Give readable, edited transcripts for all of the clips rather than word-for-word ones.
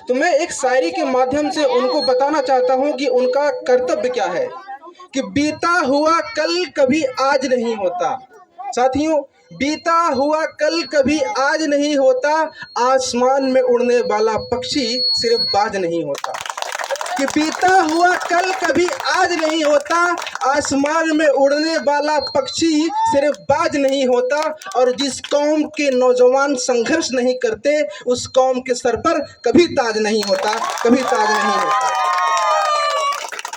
तो मैं एक शायरी के माध्यम से उनको बताना चाहता हूँ कि उनका कर्तव्य क्या है, कि बीता हुआ कल कभी आज नहीं होता। साथियों, बीता हुआ कल कभी आज नहीं होता, आसमान में उड़ने वाला पक्षी सिर्फ बाज नहीं होता। कि बीता हुआ कल कभी आज नहीं होता, आसमान में उड़ने वाला पक्षी सिर्फ बाज नहीं होता। और जिस कौम के नौजवान संघर्ष नहीं करते, उस कौम के सर पर कभी ताज नहीं होता, कभी ताज नहीं होता।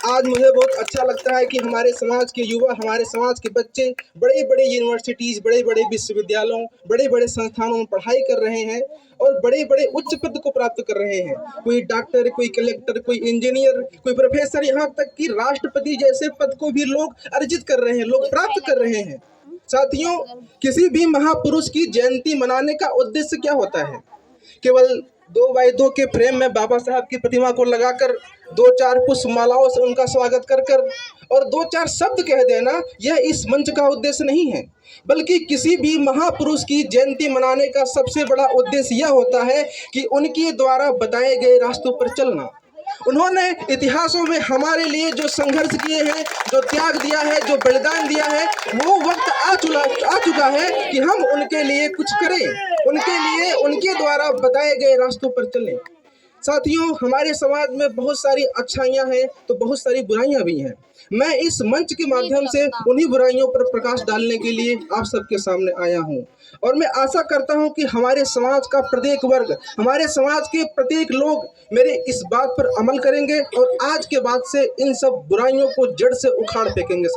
आज मुझे बहुत अच्छा लगता है कि हमारे समाज के युवा, हमारे समाज के बच्चे बड़े बड़े यूनिवर्सिटीज़, बड़े बड़े विश्वविद्यालयों, बड़े बड़े संस्थानों में पढ़ाई कर रहे हैं और बड़े बड़े उच्च पद को प्राप्त कर रहे हैं। कोई डॉक्टर, कोई कलेक्टर, कोई इंजीनियर, कोई प्रोफेसर, यहाँ तक कि राष्ट्रपति जैसे पद को भी लोग अर्जित कर रहे हैं, लोग प्राप्त कर रहे हैं। साथियों, किसी भी महापुरुष की जयंती मनाने का उद्देश्य क्या होता है? केवल 2x2 के फ्रेम में बाबा साहब की प्रतिमा को लगाकर 2-4 पुष्प मालाओं से उनका स्वागत कर कर और 2-4 शब्द कह देना, यह इस मंच का उद्देश्य नहीं है। बल्कि किसी भी महापुरुष की जयंती मनाने का सबसे बड़ा उद्देश्य यह होता है कि उनके द्वारा बताए गए रास्तों पर चलना। उन्होंने इतिहासों में हमारे लिए जो संघर्ष किए हैं, जो त्याग दिया है, जो बलिदान दिया है, वो वक्त आ चुका है कि हम उनके लिए कुछ करें, उनके लिए उनके द्वारा बताए गए रास्तों पर चलें। साथियों, हमारे समाज में बहुत सारी अच्छाइयाँ हैं तो बहुत सारी बुराइयाँ भी हैं। मैं इस मंच के माध्यम से उन्हीं बुराइयों पर प्रकाश डालने के लिए आप सबके सामने आया हूँ और मैं आशा करता हूँ कि हमारे समाज का प्रत्येक वर्ग, हमारे समाज के प्रत्येक लोग मेरे इस बात पर अमल करेंगे और आज के बाद से इन सब बुराइयों को जड़ से उखाड़ फेंकेंगे।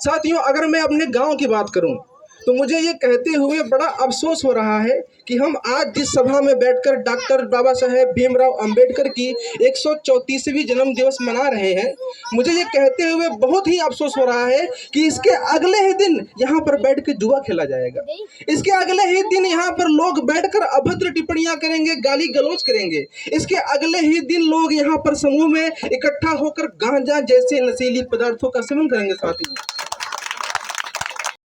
साथियों, अगर मैं अपने गाँव की बात करूँ तो मुझे ये कहते हुए बड़ा अफसोस हो रहा है कि हम आज जिस सभा में बैठकर डॉक्टर बाबा साहेब भीमराव अंबेडकर की 134वीं जन्म दिवस मना रहे हैं, मुझे ये कहते हुए बहुत ही अफसोस हो रहा है कि इसके अगले ही दिन यहाँ पर बैठ के जुआ खेला जाएगा। इसके अगले ही दिन यहाँ पर लोग बैठकर अभद्र टिप्पणियां करेंगे, गाली गलौज करेंगे। इसके अगले ही दिन लोग यहाँ पर समूह में इकट्ठा होकर गांजा जैसे नशीली पदार्थों का सेवन करेंगे। साथियों,